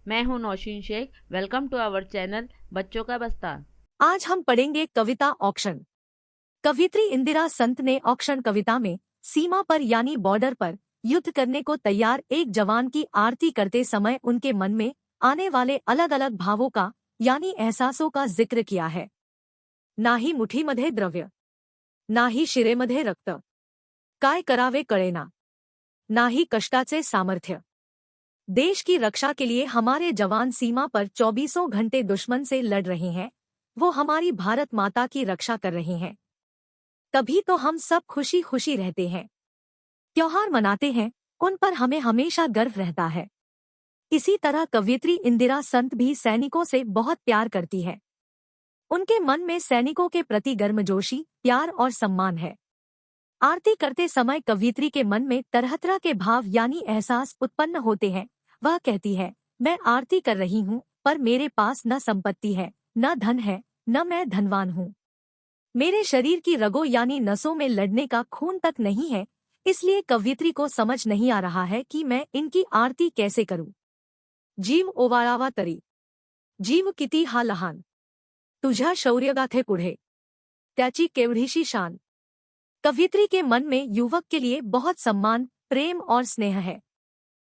मैं हूं Naushin Shaikh. Welcome to our channel बच्चों का बस्ता। आज हम पढ़ेंगे कविता ऑक्शन। कवियत्री इंदिरा संत ने ऑक्शन कविता में सीमा पर यानी बॉर्डर पर युद्ध करने को तैयार एक जवान की आरती करते समय उनके मन में आने वाले अलग अलग भावों का यानी एहसासों का जिक्र किया है। नाही मुठीमध्ये द्रव्य, नाही शिरेमध्ये रक्त, काय करावे कळेना, नाही कष्टाचे सामर्थ्य। देश की रक्षा के लिए हमारे जवान सीमा पर 24 घंटे दुश्मन से लड़ रहे हैं। वो हमारी भारत माता की रक्षा कर रहे हैं, तभी तो हम सब खुशी खुशी रहते हैं, त्योहार मनाते हैं, उन पर हमें हमेशा गर्व रहता है। इसी तरह कवयित्री इंदिरा संत भी सैनिकों से बहुत प्यार करती है। उनके मन में सैनिकों के प्रति गर्मजोशी, प्यार और सम्मान है। आरती करते समय कवयित्री के मन में तरह तरह के भाव यानी एहसास उत्पन्न होते हैं। वह कहती है, मैं आरती कर रही हूँ, पर मेरे पास न संपत्ति है, न धन है, न मैं धनवान हूँ। मेरे शरीर की रगों यानी नसों में लड़ने का खून तक नहीं है, इसलिए कवयित्री को समझ नहीं आ रहा है कि मैं इनकी आरती कैसे करूं। जीव ओवाळावा तरी, जीव किती हा लहान, तुझ्या शौर्यगाथे पुढे, त्याची केवढीशी शान। कवयित्री के मन में युवक के लिए बहुत सम्मान, प्रेम और स्नेह है।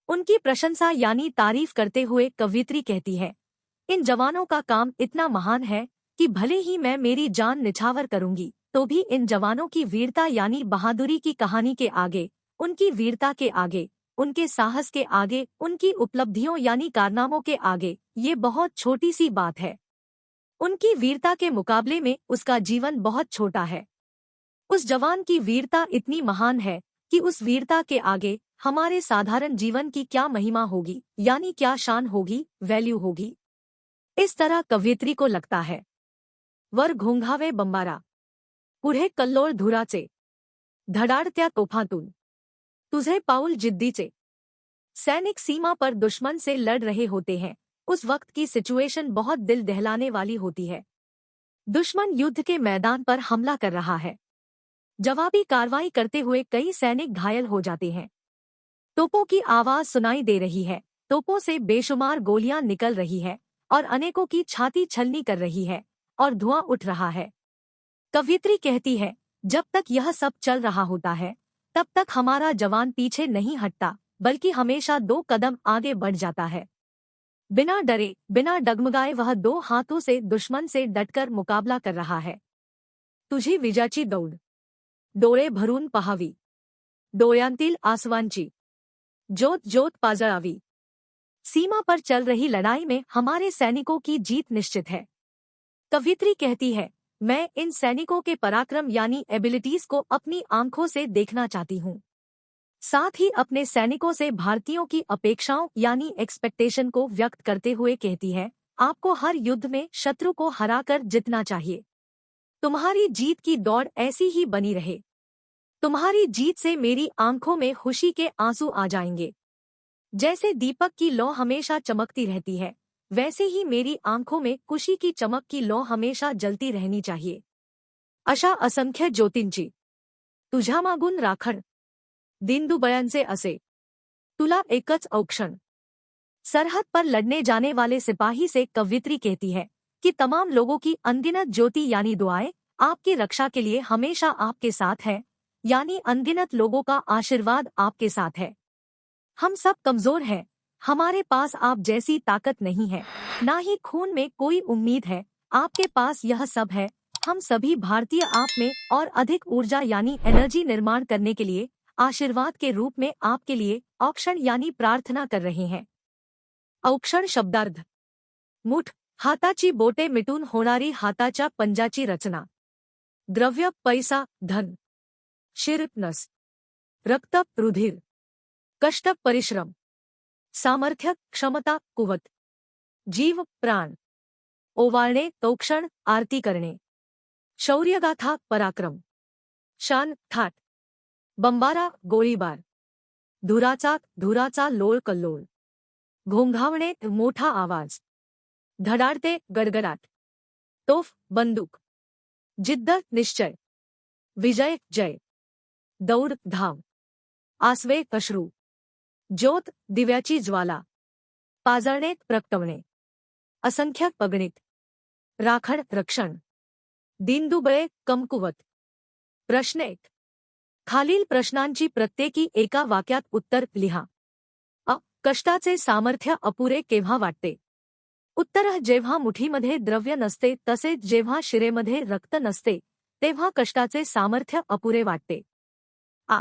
उनकी प्रशंसा यानी तारीफ करते हुए कवयित्री कहती है, इन जवानों का काम इतना महान है कि भले ही मैं मेरी जान निछावर करूंगी तो भी इन जवानों की वीरता यानी बहादुरी की कहानी के आगे, उनकी वीरता के आगे, उनके साहस के आगे, उनकी उपलब्धियों यानी कारनामों के आगे ये बहुत छोटी सी बात है। उनकी वीरता के मुकाबले में उसका जीवन बहुत छोटा है। उस जवान की वीरता इतनी महान है कि उस वीरता के आगे हमारे साधारण जीवन की क्या महिमा होगी यानी क्या शान होगी, वैल्यू होगी। इस तरह कवयित्री को लगता है। वर घोंघावे बंबारा, पुढे कल्लोळ धुराचे, धडाडत्या तोफातून, तुझे पाऊल जिद्दीचे। सैनिक सीमा पर दुश्मन से लड़ रहे होते हैं। उस वक्त की सिचुएशन बहुत दिल दहलाने वाली होती है। दुश्मन युद्ध के मैदान पर हमला कर रहा है। जवाबी कार्रवाई करते हुए कई सैनिक घायल हो जाते हैं। तोपों की आवाज सुनाई दे रही है, तोपों से बेशुमार गोलियां निकल रही है और अनेकों की छाती छलनी कर रही है और धुआं उठ रहा है। कवयित्री कहती है, जब तक यह सब चल रहा होता है तब तक हमारा जवान पीछे नहीं हटता, बल्कि हमेशा 2 कदम आगे बढ़ जाता है। बिना डरे, बिना डगमगाए वह 2 हाथों से दुश्मन से डटकर मुकाबला कर रहा है। तुझी विजाची दौड, डोळे भरून पहावी, डोळ्यांतील आसवांची ज्योत ज्योत पाजळावी। सीमा पर चल रही लड़ाई में हमारे सैनिकों की जीत निश्चित है। कवयित्री कहती है, मैं इन सैनिकों के पराक्रम यानी एबिलिटीज को अपनी आंखों से देखना चाहती हूँ। साथ ही अपने सैनिकों से भारतीयों की अपेक्षाओं यानी एक्सपेक्टेशन को व्यक्त करते हुए कहती है, आपको हर युद्ध में शत्रु को हराकर जीतना चाहिए। तुम्हारी जीत की दौड़ ऐसी ही बनी रहे। तुम्हारी जीत से मेरी आंखों में खुशी के आंसू आ जाएंगे। जैसे दीपक की लौ हमेशा चमकती रहती है, वैसे ही मेरी आंखों में खुशी की चमक की लौ हमेशा जलती रहनी चाहिए। अशा असंख्य ज्योतींची तुझ्या मागून राखण, दीनदुबळ्यांचे असे तुला एकच औक्षण। सरहद पर लड़ने जाने वाले सिपाही से कवयित्री कहती है कि तमाम लोगों की अनगिनत ज्योति यानी दुआएं आपकी रक्षा के लिए हमेशा आपके साथ है, यानी अनगिनत लोगों का आशीर्वाद आपके साथ है। हम सब कमजोर हैं, हमारे पास आप जैसी ताकत नहीं है, ना ही खून में कोई उम्मीद है। आपके पास यह सब है। हम सभी भारतीय आप में और अधिक ऊर्जा यानी एनर्जी निर्माण करने के लिए आशीर्वाद के रूप में आपके लिए औक्षण यानी प्रार्थना कर रहे हैं। औक्षण शब्दार्थ मुठ, हाताची बोटे मिटून होणारी हाताच्या पंजाची रचना। द्रव्य, पैसा, धन। शिर, नस। रक्त, रुधिर। कष्ट, परिश्रम। सामर्थ्य, क्षमता, कुवत। जीव, प्राण। ओवाळणे, तौक्षण, आरती करणे। शौर्यगाथा, पराक्रम। शान, थाट। बंबारा, गोळीबार। धुराचा लोळ कल्लोळ। घोंघावणे, मोठा आवाज। धडाडते, गडगडाट। तोफ, बंदूक। जिद्द, निश्चय। विजय, जय। दौड, धाव। आसवे, अश्रू। ज्योत, दिव्याची ज्वाला। पाजळणे प्रगटवणे, असंख्याक पगणित, राखण रक्षण, दीनदुबळे कमकुवत। प्रश्न 1. खालील प्रश्नांची प्रत्येकी एका वाक्यात उत्तर लिहा। अ. कष्टाचे सामर्थ्य अपुरे केव्हा वाटते? उत्तर. जेव्हा मुठीमध्ये द्रव्य नसते तसेच जेव्हा शिरेमध्ये रक्त नसते तेव्हा कष्टाचे सामर्थ्य अपुरे वाटते। आ.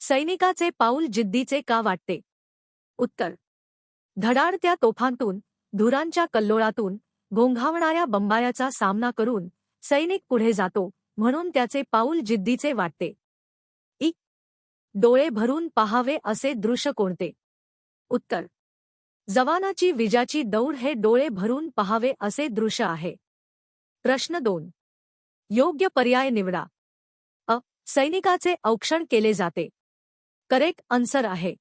सैनिकाचे पाऊल जिद्दीचे का वाटते? उत्तर. धडाडत्या तोफांतून, धुरांच्या कल्लोळातून, घोंघावणाऱ्या बंबायाचा सामना करून सैनिक पुढे जातो म्हणून त्याचे पाऊल जिद्दीचे वाटते। इ. डोळे भरून पहावे असे दृश्य कोणते? उत्तर. जवानाची विजाची दौड हे डोळे भरून पहावे असे दृश्य आहे। प्रश्न 2. योग्य पर्याय निवडा। अ. सैनिकाचे औक्षण केले जाते। करेक्ट आन्सर आहे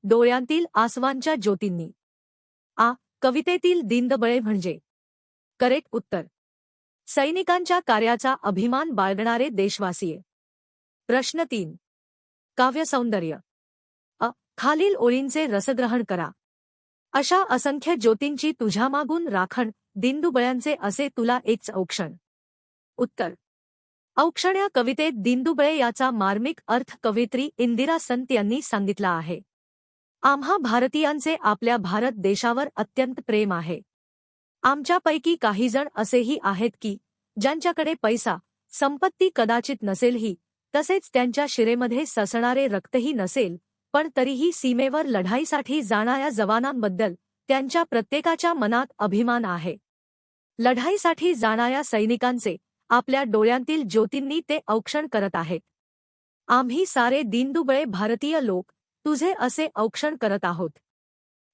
डोळ्यांतील आसवांच्या ज्योतींनी। आ. कवितेतील दीनदुबळे म्हणजे? करेक्ट उत्तर. सैनिकांच्या कार्याचा अभिमान बाळगणारे देशवासीय। प्रश्न 3. काव्यसौंदर्य। अ. खालील ओळींचे रसग्रहण करा। अशा असंख्य ज्योतींची तुझ्यामागून राखण, दीनदुबळ्यांचे असे तुला एकच औक्षण। उत्तर. औक्षण या कवितेत दीनदुबळे याचा मार्मिक अर्थ कवयित्री इंदिरा संत यांनी सांगितला आहे। आम्हा भारतीयांचे आपल्या भारत देशावर अत्यंत प्रेम आहे। आमच्यापैकी काही जण असेही आहेत की ज्यांच्याकडे पैसा, संपत्ती कदाचित नसेलही, तसेच त्यांच्या शिरेमध्ये ससणारे रक्तही नसेल, पण तरीही सीमेवर लढाईसाठी जाणाऱ्या जवानांबद्दल त्यांच्या प्रत्येकाच्या मनात अभिमान आहे। लढाईसाठी जाणाऱ्या सैनिकांचे आपल्या डोळ्यांतील ज्योतींनी ते औक्षण करत आहेत। आम्ही सारे दीनदुबळे भारतीय लोक तुझे असे औक्षण करत आहोत।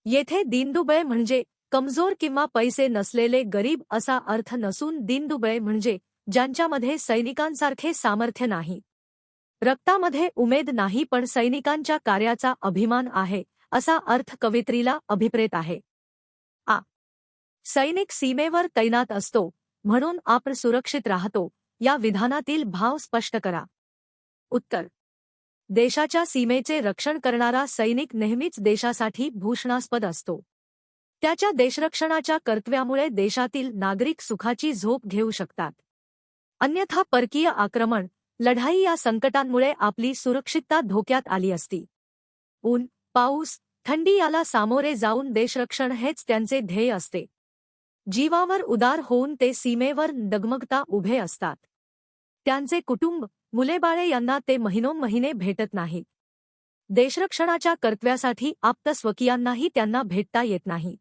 येथे दीनदुबळे म्हणजे कमजोर किंवा पैसे नसलेले गरीब असा अर्थ नसून दीनदुबळे म्हणजे ज्यांच्यामध्ये सैनिकांसारखे सामर्थ्य नाही, रक्तामध्ये उमेद नाही पण सैनिकांच्या कार्याचा अभिमान आहे असा अर्थ कवयित्रीला अभिप्रेत आहे। आ. सैनिक सीमेवर तैनात असतो म्हणून आपण सुरक्षित राहतो या विधानातील भाव स्पष्ट करा। उत्तर. देशाच्या सीमेचे रक्षण करणारा सैनिक नेहमीच देशासाठी भूषणास्पद असतो। त्याच्या देशरक्षणाच्या कर्तव्यामुळे देशातील नागरिक सुखाची झोप घेऊ शकतात। अन्यथा परकीय आक्रमण, लढाई या संकटांमुळे आपली सुरक्षितता धोक्यात आली असती। ऊन, पाऊस, थंडी याला सामोरे जाऊन देशरक्षण हेच त्यांचे ध्येय असते। जीवावर उदार होऊन ते सीमेवर डगमगता उभे असतात। त्यांचे कुटुंब, मुलेबाळे यांना ते महिनोन्महिने भेटत नाहीत। देशरक्षणाच्या कर्तव्यासाठी आप्तस्वकीयांनाही त्यांना भेटता येत नाही।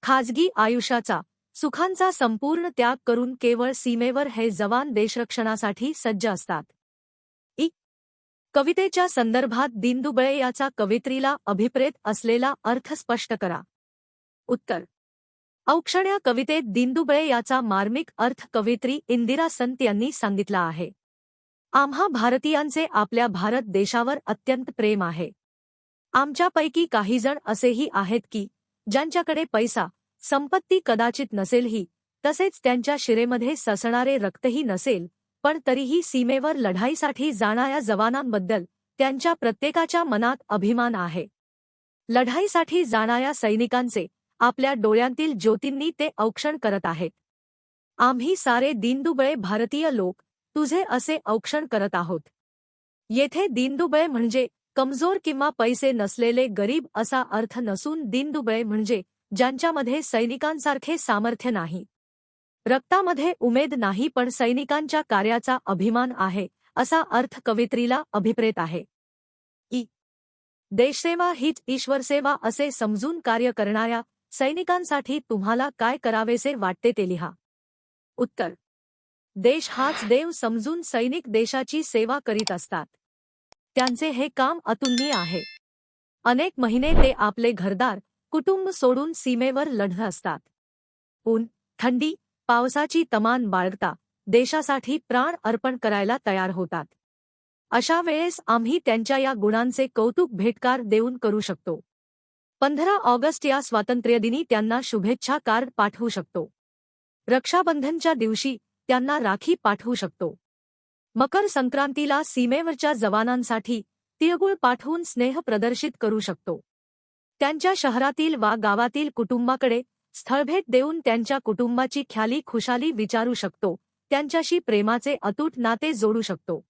खाजगी आयुष्याचा, सुखांचा संपूर्ण त्याग करून केवळ सीमेवर हे जवान देशरक्षणासाठी सज्ज असतात। इ. कवितेच्या संदर्भात दीनदुबळे याचा कवयित्रीला अभिप्रेत असलेला अर्थ स्पष्ट करा। उत्तर. औक्षण या कवितेत दीनदुबळे याचा मार्मिक अर्थ कवयित्री इंदिरा संत यांनी सांगितला आहे। आम्हा भारतीयांचे आपल्या भारत देशावर अत्यंत प्रेम आहे। आमच्यापैकी काही जण असेही आहेत की ज्यांच्याकडे पैसा, संपत्ती कदाचित नसेलही, तसेच त्यांच्या शिरेमध्ये ससणारे रक्तही नसेल, पण तरीही सीमेवर लढाईसाठी जाणाऱ्या जवानांबद्दल त्यांच्या प्रत्येकाच्या मनात अभिमान आहे। लढाईसाठी जाणाऱ्या सैनिकांचे आपल्या डोळ्यांतील ज्योतींनी ते औक्षण करत आहेत। आम्ही सारे दीनदुबळे भारतीय लोक तुझे असे औक्षण करत आहोत। येथे दीनदुबळे म्हणजे कमजोर किंवा पैसे नसलेले गरीब असा अर्थ नसून दीनदुबळे म्हणजे ज्यांच्यामध्ये सैनिकांसारखे सामर्थ्य नाही, रक्तामध्ये उमेद नाही पण सैनिकांच्या कार्याचा अभिमान आहे असा अर्थ कवयित्रीला अभिप्रेत आहे। इ. देशसेवा हीच ईश्वरसेवा असे समजून कार्य करणाऱ्या सैनिकांसाठी तुम्हाला काय करावेसे वाटते ते लिहा। उत्तर. देश हाच देव समजून सैनिक देशाची सेवा करीत असतात। त्यांचे हे काम अतुलनीय आहे। अनेक महिने ते आपले घरदार, कुटुंब सोडून सीमेवर लढत असतात। ऊन, थंडी, पावसाची तमान बाळगता देशासाठी प्राण अर्पण करायला तयार होतात। अशा वेळेस आम्ही त्यांच्या या गुणांचे कौतुक भेटकार देऊन करू शकतो। 15 ऑगस्ट या स्वातंत्र्यदिनी त्यांना शुभेच्छा कार्ड पाठवू शकतो। रक्षाबंधनच्या दिवशी त्यांना राखी पाठवू शकतो। मकर संक्रांतीला सीमेवरच्या जवानांसाठी तिळगुळ पाठवून स्नेह प्रदर्शित करू शकतो। त्यांच्या शहरातील वा गावातील कुटुंबाकडे स्थळभेट देऊन त्यांच्या कुटुंबाची ख्याली खुशाली विचारू शकतो, त्यांच्याशी प्रेमाचे अतूट नाते जोडू शकतो.